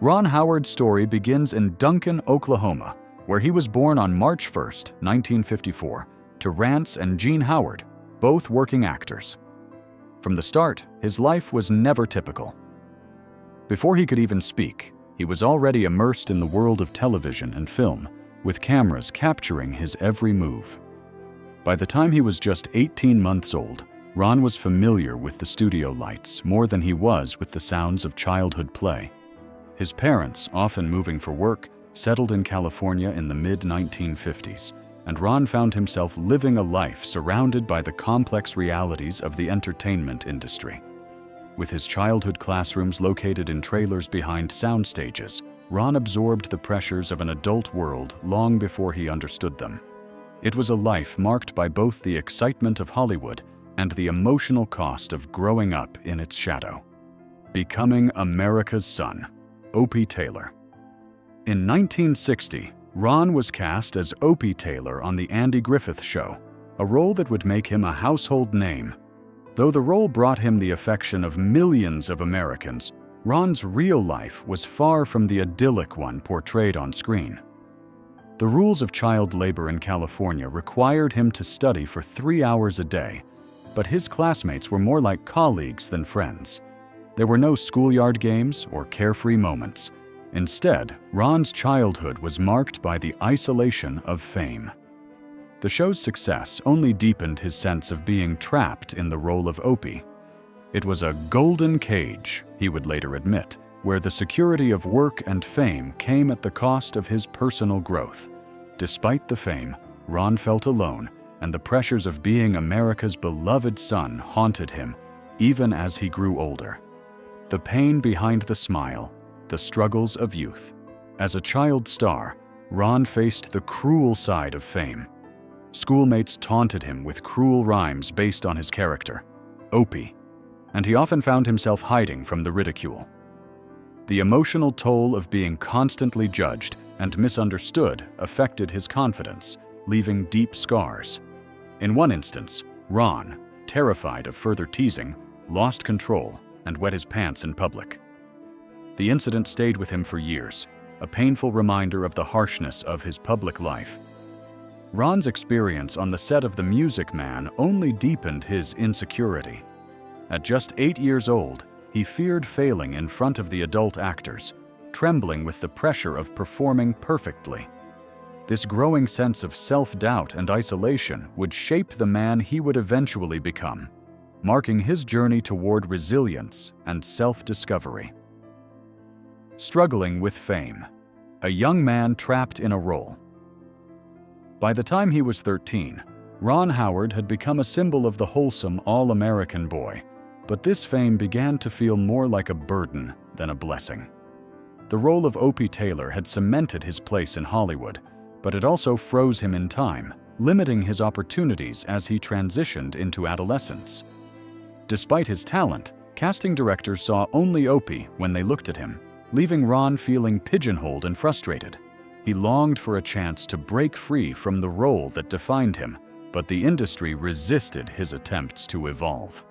Ron Howard's story begins in Duncan, Oklahoma, where he was born on March 1, 1954, to Rance and Jean Howard, both working actors. From the start, his life was never typical. Before he could even speak, he was already immersed in the world of television and film, with cameras capturing his every move. By the time he was just 18 months old, Ron was familiar with the studio lights more than he was with the sounds of childhood play. His parents, often moving for work, settled in California in the mid-1950s, and Ron found himself living a life surrounded by the complex realities of the entertainment industry. With his childhood classrooms located in trailers behind sound stages, Ron absorbed the pressures of an adult world long before he understood them. It was a life marked by both the excitement of Hollywood and the emotional cost of growing up in its shadow. Becoming America's Son, Opie Taylor. In 1960, Ron was cast as Opie Taylor on The Andy Griffith Show, a role that would make him a household name. Though the role brought him the affection of millions of Americans, Ron's real life was far from the idyllic one portrayed on screen. The rules of child labor in California required him to study for 3 hours a day, but his classmates were more like colleagues than friends. There were no schoolyard games or carefree moments. Instead, Ron's childhood was marked by the isolation of fame. The show's success only deepened his sense of being trapped in the role of Opie. It was a golden cage, he would later admit, where the security of work and fame came at the cost of his personal growth. Despite the fame, Ron felt alone, and the pressures of being America's beloved son haunted him, even as he grew older. The pain behind the smile, the struggles of youth. As a child star, Ron faced the cruel side of fame. Schoolmates taunted him with cruel rhymes based on his character, Opie, and he often found himself hiding from the ridicule. The emotional toll of being constantly judged and misunderstood affected his confidence, leaving deep scars. In one instance, Ron, terrified of further teasing, lost control and wet his pants in public. The incident stayed with him for years, a painful reminder of the harshness of his public life. Ron's experience on the set of The Music Man only deepened his insecurity. At just 8 years old, he feared failing in front of the adult actors, trembling with the pressure of performing perfectly. This growing sense of self-doubt and isolation would shape the man he would eventually become, marking his journey toward resilience and self-discovery. Struggling with fame. A young man trapped in a role. By the time he was 13, Ron Howard had become a symbol of the wholesome, all-American boy, but this fame began to feel more like a burden than a blessing. The role of Opie Taylor had cemented his place in Hollywood, but it also froze him in time, limiting his opportunities as he transitioned into adolescence. Despite his talent, casting directors saw only Opie when they looked at him, leaving Ron feeling pigeonholed and frustrated. He longed for a chance to break free from the role that defined him, but the industry resisted his attempts to evolve.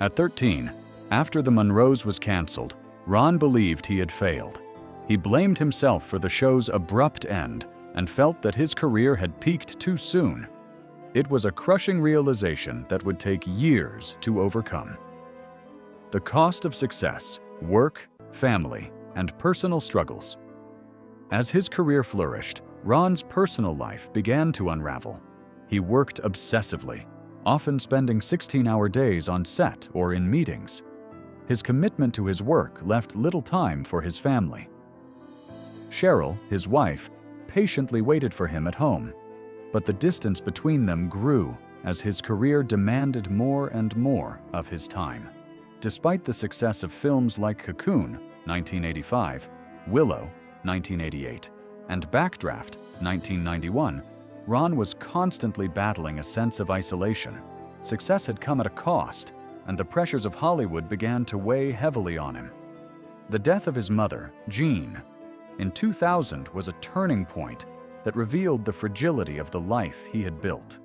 At 13, after The Monroes was canceled, Ron believed he had failed. He blamed himself for the show's abrupt end and felt that his career had peaked too soon. It was a crushing realization that would take years to overcome. The cost of success, work, family, and personal struggles. As his career flourished, Ron's personal life began to unravel. He worked obsessively, often spending 16-hour days on set or in meetings. His commitment to his work left little time for his family. Cheryl, his wife, patiently waited for him at home, but the distance between them grew as his career demanded more and more of his time. Despite the success of films like Cocoon, 1985, Willow, 1988, and Backdraft, 1991, Ron was constantly battling a sense of isolation. Success had come at a cost, and the pressures of Hollywood began to weigh heavily on him. The death of his mother, Jean, in 2000 was a turning point that revealed the fragility of the life he had built.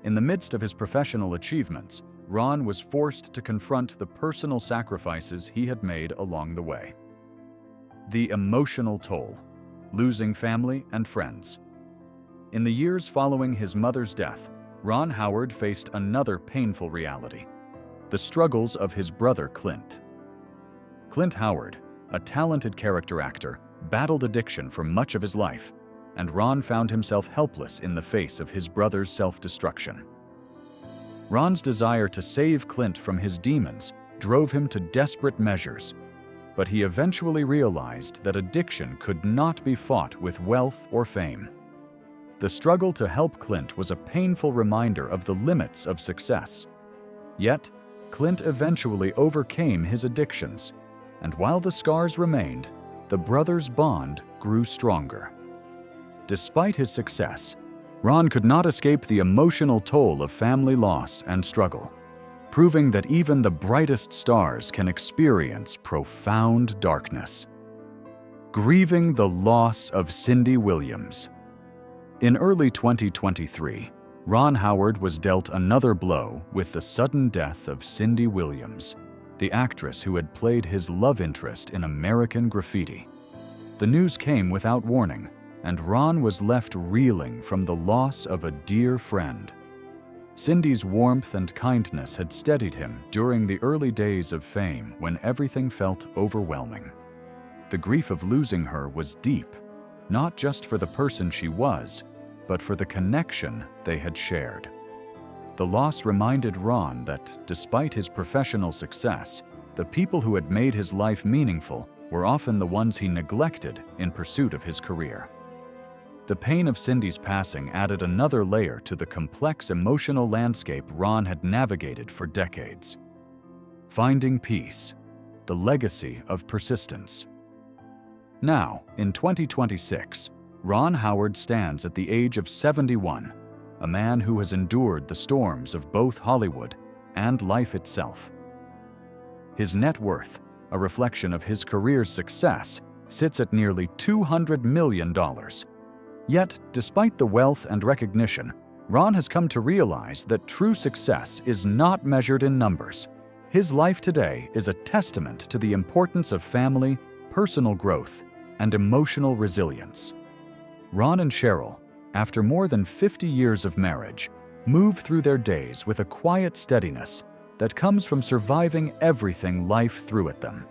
In the midst of his professional achievements, Ron was forced to confront the personal sacrifices he had made along the way. The emotional toll, losing family and friends. In the years following his mother's death, Ron Howard faced another painful reality: the struggles of his brother Clint. Clint Howard, a talented character actor, battled addiction for much of his life, and Ron found himself helpless in the face of his brother's self-destruction. Ron's desire to save Clint from his demons drove him to desperate measures, but he eventually realized that addiction could not be fought with wealth or fame. The struggle to help Clint was a painful reminder of the limits of success. Yet, Clint eventually overcame his addictions, and while the scars remained, the brothers' bond grew stronger. Despite his success, Ron could not escape the emotional toll of family loss and struggle, proving that even the brightest stars can experience profound darkness. Grieving the loss of Cindy Williams. In early 2023, Ron Howard was dealt another blow with the sudden death of Cindy Williams, the actress who had played his love interest in American Graffiti. The news came without warning, and Ron was left reeling from the loss of a dear friend. Cindy's warmth and kindness had steadied him during the early days of fame when everything felt overwhelming. The grief of losing her was deep, not just for the person she was, but for the connection they had shared. The loss reminded Ron that, despite his professional success, the people who had made his life meaningful were often the ones he neglected in pursuit of his career. The pain of Cindy's passing added another layer to the complex emotional landscape Ron had navigated for decades. Finding peace, the legacy of persistence. Now, in 2026, Ron Howard stands at the age of 71, a man who has endured the storms of both Hollywood and life itself. His net worth, a reflection of his career's success, sits at nearly $200 million. Yet, despite the wealth and recognition, Ron has come to realize that true success is not measured in numbers. His life today is a testament to the importance of family, personal growth, and emotional resilience. Ron and Cheryl, after more than 50 years of marriage, move through their days with a quiet steadiness that comes from surviving everything life threw at them.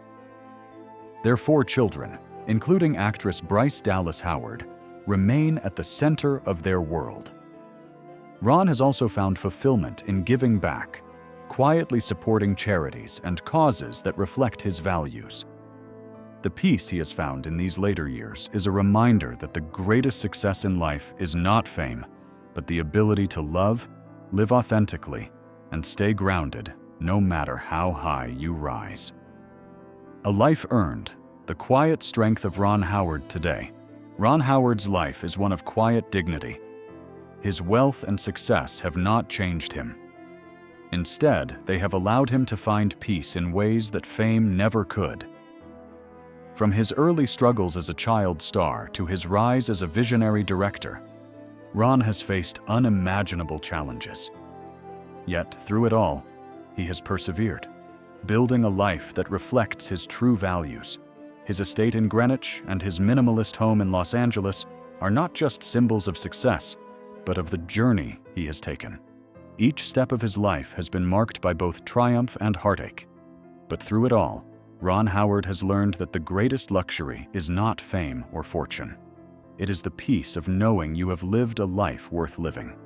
Their 4 children, including actress Bryce Dallas Howard, remain at the center of their world. Ron has also found fulfillment in giving back, quietly supporting charities and causes that reflect his values. The peace he has found in these later years is a reminder that the greatest success in life is not fame, but the ability to love, live authentically, and stay grounded no matter how high you rise. A life earned, the quiet strength of Ron Howard today. Ron Howard's life is one of quiet dignity. His wealth and success have not changed him. Instead, they have allowed him to find peace in ways that fame never could. From his early struggles as a child star to his rise as a visionary director, Ron has faced unimaginable challenges. Yet, through it all, he has persevered, building a life that reflects his true values. His estate in Greenwich and his minimalist home in Los Angeles are not just symbols of success, but of the journey he has taken. Each step of his life has been marked by both triumph and heartache. But through it all, Ron Howard has learned that the greatest luxury is not fame or fortune. It is the peace of knowing you have lived a life worth living.